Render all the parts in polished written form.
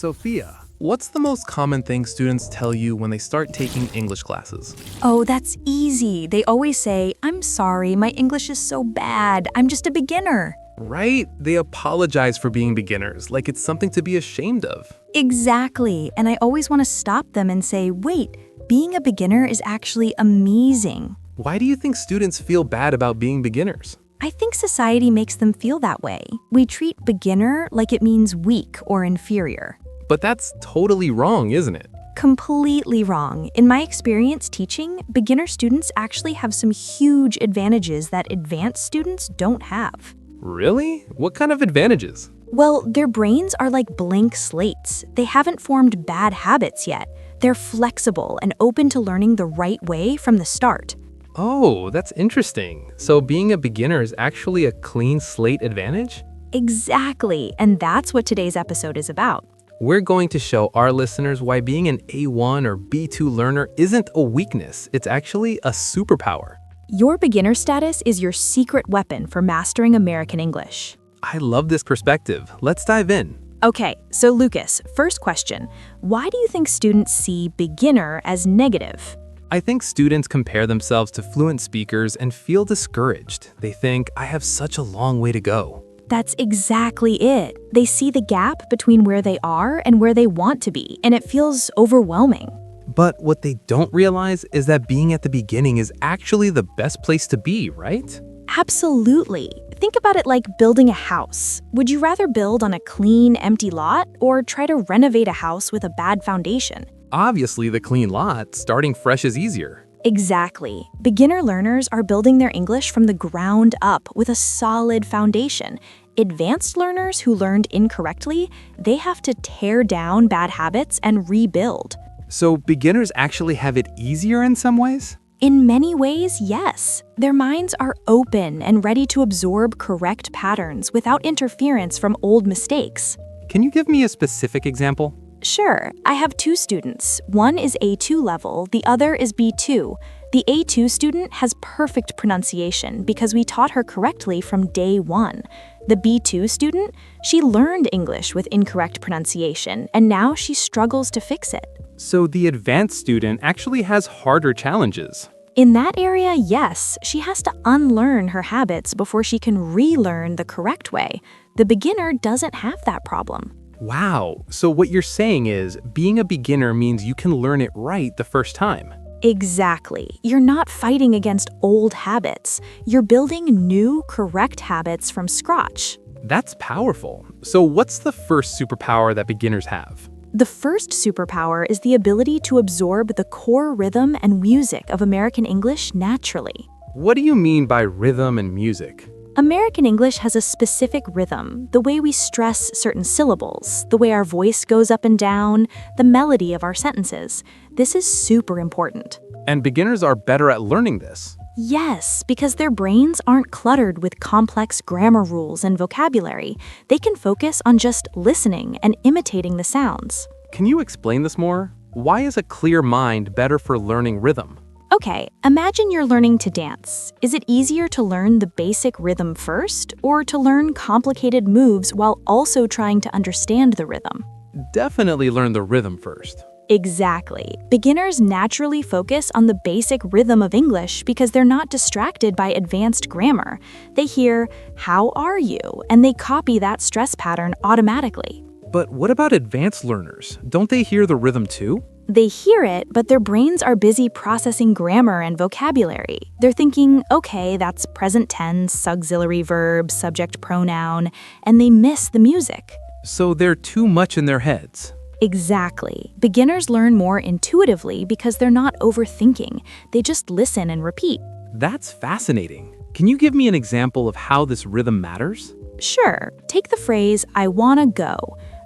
Sophia, what's the most common thing students tell you when they start taking English classes? Oh, that's easy. They always say, "I'm sorry, my English is so bad. I'm just a beginner." Right? They apologize for being beginners, like it's something to be ashamed of. Exactly. And I always want to stop them and say, wait, being a beginner is actually amazing. Why do you think students feel bad about being beginners? I think society makes them feel that way. We treat beginner like it means weak or inferior. But that's totally wrong, isn't it? Completely wrong. In my experience teaching, beginner students actually have some huge advantages that advanced students don't have. Really? What kind of advantages? Well, their brains are like blank slates. They haven't formed bad habits yet. They're flexible and open to learning the right way from the start. Oh, that's interesting. So being a beginner is actually a clean slate advantage? Exactly, and that's what today's episode is about. We're going to show our listeners why being an A1 or B2 learner isn't a weakness. It's actually a superpower. Your beginner status is your secret weapon for mastering American English. I love this perspective. Let's dive in. Okay, so Lucas, first question. Why do you think students see beginner as negative? I think students compare themselves to fluent speakers and feel discouraged. They think, I have such a long way to go. That's exactly it. They see the gap between where they are and where they want to be, and it feels overwhelming. But what they don't realize is that being at the beginning is actually the best place to be, right? Absolutely. Think about it like building a house. Would you rather build on a clean, empty lot or try to renovate a house with a bad foundation? Obviously, the clean lot, starting fresh is easier. Exactly. Beginner learners are building their English from the ground up with a solid foundation. Advanced learners who learned incorrectly, they have to tear down bad habits and rebuild. So beginners actually have it easier in some ways? In many ways, yes. Their minds are open and ready to absorb correct patterns without interference from old mistakes. Can you give me a specific example? Sure, I have two students. One is A2 level, the other is B2. The A2 student has perfect pronunciation because we taught her correctly from day one. The B2 student, she learned English with incorrect pronunciation, and now she struggles to fix it. So the advanced student actually has harder challenges. In that area, yes, she has to unlearn her habits before she can relearn the correct way. The beginner doesn't have that problem. Wow, so what you're saying is being a beginner means you can learn it right the first time. Exactly. You're not fighting against old habits. You're building new, correct habits from scratch. That's powerful. So what's the first superpower that beginners have? The first superpower is the ability to absorb the core rhythm and music of American English naturally. What do you mean by rhythm and music? American English has a specific rhythm, the way we stress certain syllables, the way our voice goes up and down, the melody of our sentences. This is super important. And beginners are better at learning this. Yes, because their brains aren't cluttered with complex grammar rules and vocabulary. They can focus on just listening and imitating the sounds. Can you explain this more? Why is a clear mind better for learning rhythm? Okay, imagine you're learning to dance. Is it easier to learn the basic rhythm first, or to learn complicated moves while also trying to understand the rhythm? Definitely learn the rhythm first. Exactly. Beginners naturally focus on the basic rhythm of English because they're not distracted by advanced grammar. They hear, "How are you?" and they copy that stress pattern automatically. But what about advanced learners? Don't they hear the rhythm too? They hear it, but their brains are busy processing grammar and vocabulary. They're thinking, okay, that's present tense, auxiliary verb, subject pronoun, and they miss the music. So they're too much in their heads. Exactly. Beginners learn more intuitively because they're not overthinking. They just listen and repeat. That's fascinating. Can you give me an example of how this rhythm matters? Sure. Take the phrase, "I wanna go."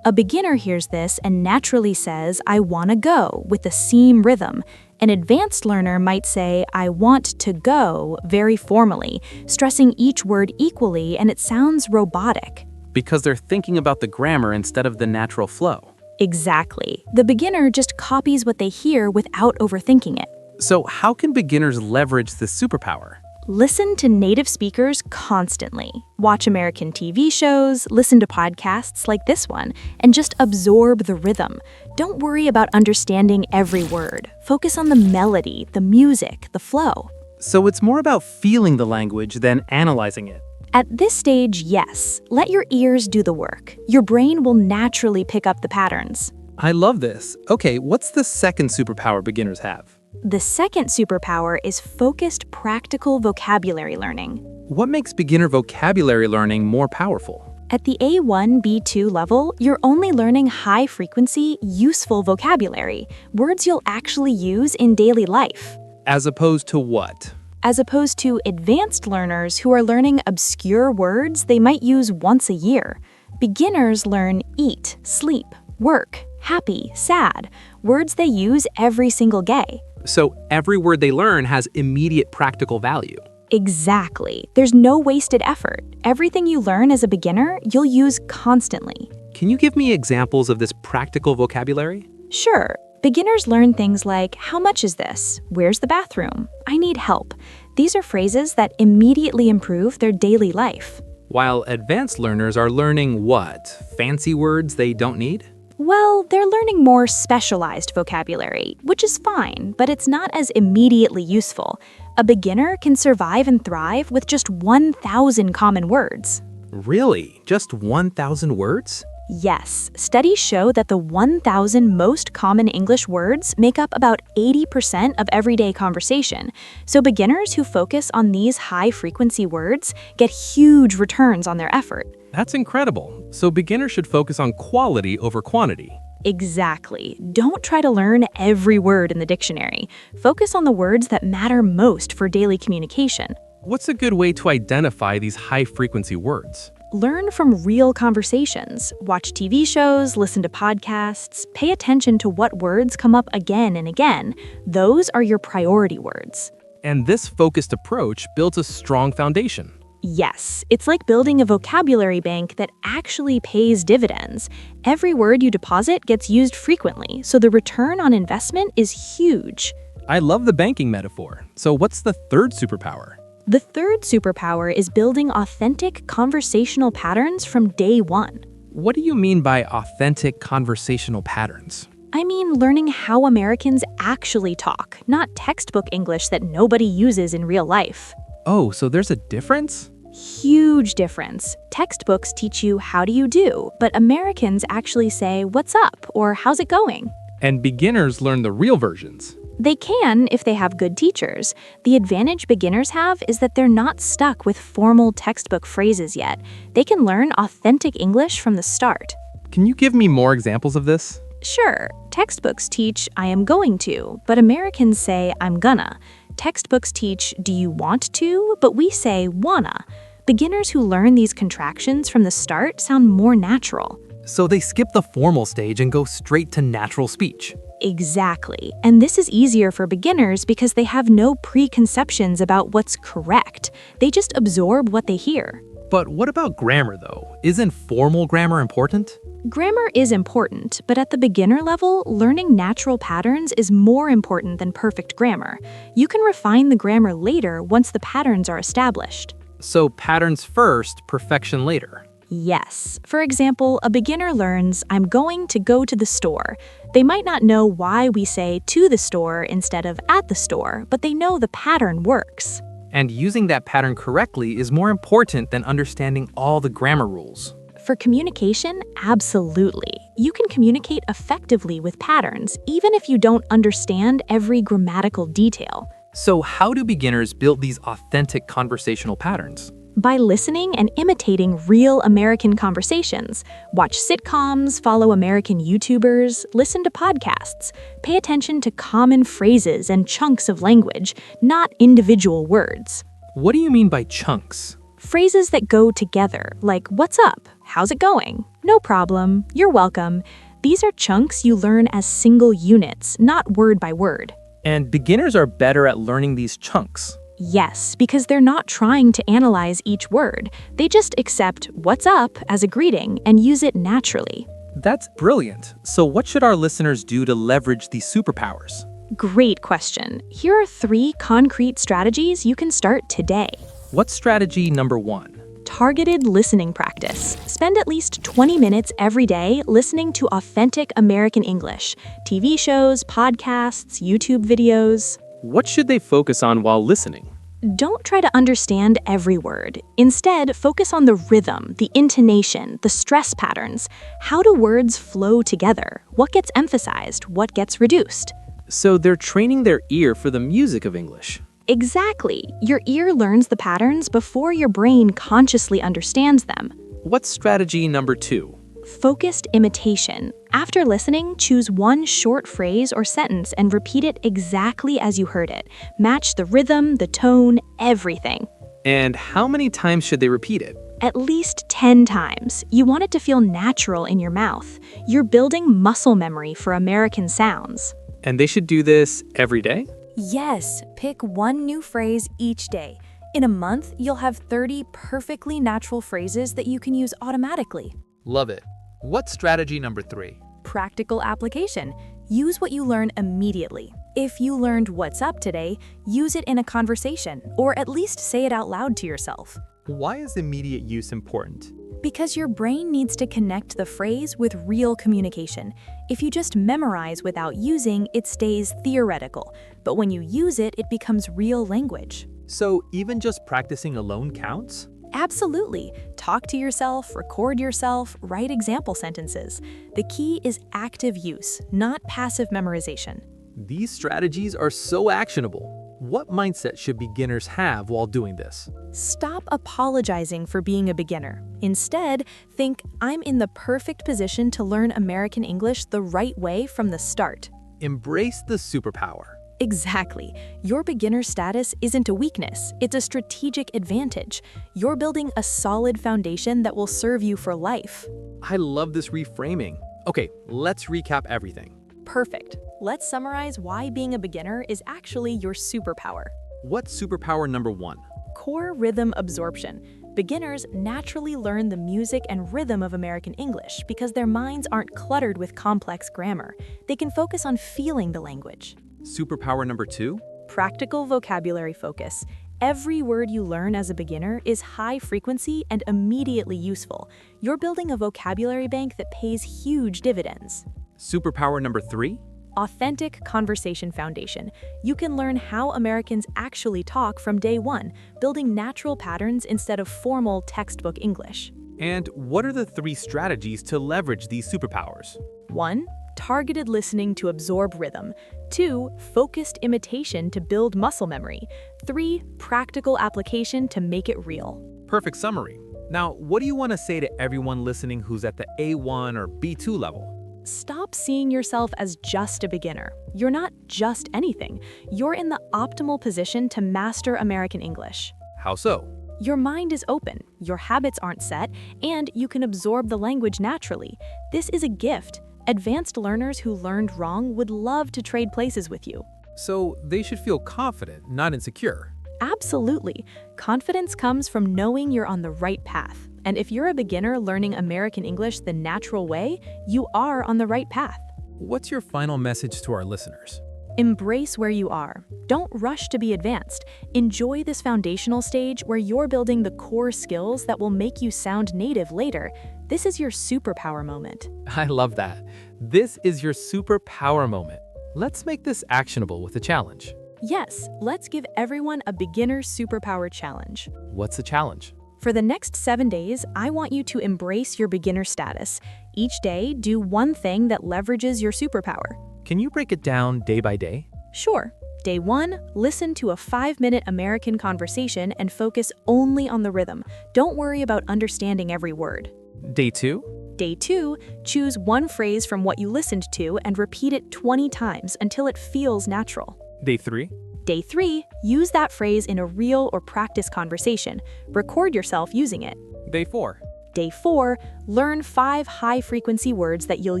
A beginner hears this and naturally says, "I wanna go," with the same rhythm. An advanced learner might say, "I want to go," very formally, stressing each word equally, and it sounds robotic. Because they're thinking about the grammar instead of the natural flow. Exactly. The beginner just copies what they hear without overthinking it. So how can beginners leverage this superpower? Listen to native speakers constantly. Watch American TV shows, listen to podcasts like this one, and just absorb the rhythm. Don't worry about understanding every word. Focus on the melody, the music, the flow. So it's more about feeling the language than analyzing it. At this stage, yes. Let your ears do the work. Your brain will naturally pick up the patterns. I love this. Okay, what's the second superpower beginners have? The second superpower is focused practical vocabulary learning. What makes beginner vocabulary learning more powerful? At the A1-B2 level, you're only learning high-frequency, useful vocabulary, words you'll actually use in daily life. As opposed to what? As opposed to advanced learners who are learning obscure words they might use once a year. Beginners learn eat, sleep, work, happy, sad, words they use every single day. So every word they learn has immediate practical value. Exactly. There's no wasted effort. Everything you learn as a beginner, you'll use constantly. Can you give me examples of this practical vocabulary? Sure. Beginners learn things like, how much is this? Where's the bathroom? I need help. These are phrases that immediately improve their daily life. While advanced learners are learning what? Fancy words they don't need? Well, they're learning more specialized vocabulary, which is fine, but it's not as immediately useful. A beginner can survive and thrive with just 1,000 common words. Really? Just 1,000 words? Yes, studies show that the 1,000 most common English words make up about 80% of everyday conversation. So beginners who focus on these high-frequency words get huge returns on their effort. That's incredible. So beginners should focus on quality over quantity. Exactly. Don't try to learn every word in the dictionary. Focus on the words that matter most for daily communication. What's a good way to identify these high-frequency words? Learn from real conversations. Watch TV shows, listen to podcasts, pay attention to what words come up again and again. Those are your priority words. And this focused approach builds a strong foundation. Yes, it's like building a vocabulary bank that actually pays dividends. Every word you deposit gets used frequently, so the return on investment is huge. I love the banking metaphor. So what's the third superpower? The third superpower is building authentic conversational patterns from day one. What do you mean by authentic conversational patterns? I mean learning how Americans actually talk, not textbook English that nobody uses in real life. Oh, so there's a difference? Huge difference. Textbooks teach you how do you do, but Americans actually say what's up or how's it going. And beginners learn the real versions. They can if they have good teachers. The advantage beginners have is that they're not stuck with formal textbook phrases yet. They can learn authentic English from the start. Can you give me more examples of this? Sure, textbooks teach I am going to, but Americans say I'm gonna. Textbooks teach do you want to, but we say wanna. Beginners who learn these contractions from the start sound more natural. So they skip the formal stage and go straight to natural speech. Exactly. And this is easier for beginners because they have no preconceptions about what's correct. They just absorb what they hear. But what about grammar, though? Isn't formal grammar important? Grammar is important, but at the beginner level, learning natural patterns is more important than perfect grammar. You can refine the grammar later once the patterns are established. So patterns first, perfection later. Yes. For example, a beginner learns, I'm going to go to the store. They might not know why we say to the store instead of at the store, but they know the pattern works. And using that pattern correctly is more important than understanding all the grammar rules. For communication, absolutely. You can communicate effectively with patterns, even if you don't understand every grammatical detail. So how do beginners build these authentic conversational patterns? By listening and imitating real American conversations. Watch sitcoms, follow American YouTubers, listen to podcasts. Pay attention to common phrases and chunks of language, not individual words. What do you mean by chunks? Phrases that go together, like what's up? How's it going? No problem. You're welcome. These are chunks you learn as single units, not word by word. And beginners are better at learning these chunks. Yes, because they're not trying to analyze each word. They just accept what's up as a greeting and use it naturally. That's brilliant. So what should our listeners do to leverage these superpowers? Great question. Here are 3 concrete strategies you can start today. What's strategy number 1? Targeted listening practice. Spend at least 20 minutes every day listening to authentic American English, TV shows, podcasts, YouTube videos. What should they focus on while listening? Don't try to understand every word. Instead, focus on the rhythm, the intonation, the stress patterns. How do words flow together? What gets emphasized? What gets reduced? So they're training their ear for the music of English. Exactly. Your ear learns the patterns before your brain consciously understands them. What's strategy number 2? Focused imitation. After listening, choose one short phrase or sentence and repeat it exactly as you heard it. Match the rhythm, the tone, everything. And how many times should they repeat it? At least 10 times. You want it to feel natural in your mouth. You're building muscle memory for American sounds. And they should do this every day? Yes, pick one new phrase each day. In a month, you'll have 30 perfectly natural phrases that you can use automatically. Love it. What's strategy number 3? Practical application. Use what you learn immediately. If you learned "what's up" today, use it in a conversation, or at least say it out loud to yourself. Why is immediate use important? Because your brain needs to connect the phrase with real communication. If you just memorize without using, it stays theoretical. But when you use it, it becomes real language. So even just practicing alone counts? Absolutely. Talk to yourself, record yourself, write example sentences. The key is active use, not passive memorization. These strategies are so actionable. What mindset should beginners have while doing this? Stop apologizing for being a beginner. Instead, think, I'm in the perfect position to learn American English the right way from the start. Embrace the superpower. Exactly. Your beginner status isn't a weakness, it's a strategic advantage. You're building a solid foundation that will serve you for life. I love this reframing. Okay, let's recap everything. Perfect. Let's summarize why being a beginner is actually your superpower. What's superpower number 1? Core rhythm absorption. Beginners naturally learn the music and rhythm of American English because their minds aren't cluttered with complex grammar. They can focus on feeling the language. Superpower number 2? Practical vocabulary focus. Every word you learn as a beginner is high frequency and immediately useful. You're building a vocabulary bank that pays huge dividends. Superpower number 3? Authentic conversation foundation. You can learn how Americans actually talk from day one, building natural patterns instead of formal textbook English. And what are the 3 strategies to leverage these superpowers? 1. Targeted listening to absorb rhythm. 2. Focused imitation to build muscle memory. 3. Practical application to make it real. Perfect summary. Now, what do you want to say to everyone listening who's at the A1 or B2 level? Stop seeing yourself as just a beginner. You're not just anything. You're in the optimal position to master American English. How so? Your mind is open, your habits aren't set, and you can absorb the language naturally. This is a gift. Advanced learners who learned wrong would love to trade places with you. So they should feel confident, not insecure. Absolutely. Confidence comes from knowing you're on the right path. And if you're a beginner learning American English the natural way, you are on the right path. What's your final message to our listeners? Embrace where you are. Don't rush to be advanced. Enjoy this foundational stage where you're building the core skills that will make you sound native later. This is your superpower moment. I love that. This is your superpower moment. Let's make this actionable with a challenge. Yes, let's give everyone a beginner superpower challenge. What's the challenge? For the next 7 days, I want you to embrace your beginner status. Each day, do one thing that leverages your superpower. Can you break it down day by day? Sure. Day 1, listen to a 5-minute American conversation and focus only on the rhythm. Don't worry about understanding every word. Day 2? Day 2, choose one phrase from what you listened to and repeat it 20 times until it feels natural. Day 3? Day 3, use that phrase in a real or practice conversation. Record yourself using it. Day 4? Day 4, learn 5 high-frequency words that you'll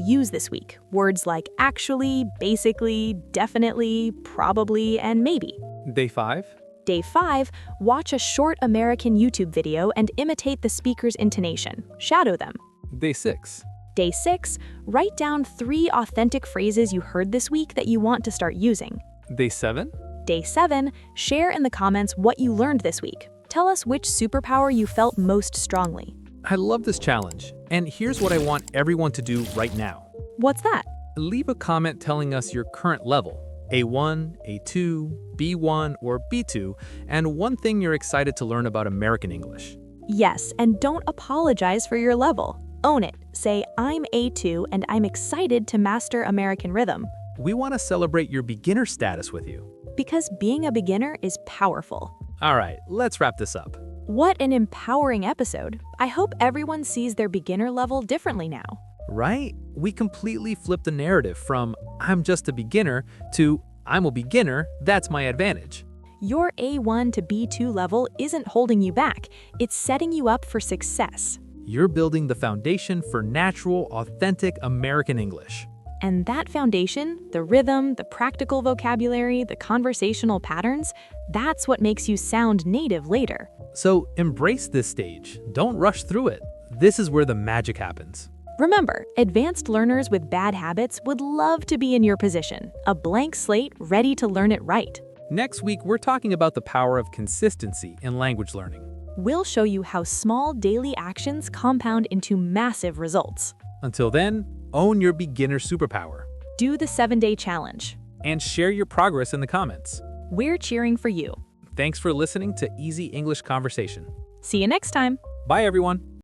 use this week. Words like actually, basically, definitely, probably, and maybe. Day 5? Day 5, watch a short American YouTube video and imitate the speaker's intonation. Shadow them. Day 6? Day 6, write down 3 authentic phrases you heard this week that you want to start using. Day 7? Day 7, share in the comments what you learned this week. Tell us which superpower you felt most strongly. I love this challenge, and here's what I want everyone to do right now. What's that? Leave a comment telling us your current level, A1, A2, B1, or B2, and one thing you're excited to learn about American English. Yes, and don't apologize for your level. Own it. Say, I'm A2 and I'm excited to master American rhythm. We want to celebrate your beginner status with you. Because being a beginner is powerful. All right, let's wrap this up. What an empowering episode. I hope everyone sees their beginner level differently now. Right? We completely flipped the narrative from I'm just a beginner to I'm a beginner, that's my advantage. Your A1 to B2 level isn't holding you back. It's setting you up for success. You're building the foundation for natural, authentic American English. And that foundation, the rhythm, the practical vocabulary, the conversational patterns, that's what makes you sound native later. So embrace this stage. Don't rush through it. This is where the magic happens. Remember, advanced learners with bad habits would love to be in your position, a blank slate ready to learn it right. Next week, we're talking about the power of consistency in language learning. We'll show you how small daily actions compound into massive results. Until then, own your beginner superpower. Do the 7-day challenge. And share your progress in the comments. We're cheering for you. Thanks for listening to Easy English Conversation. See you next time. Bye, everyone.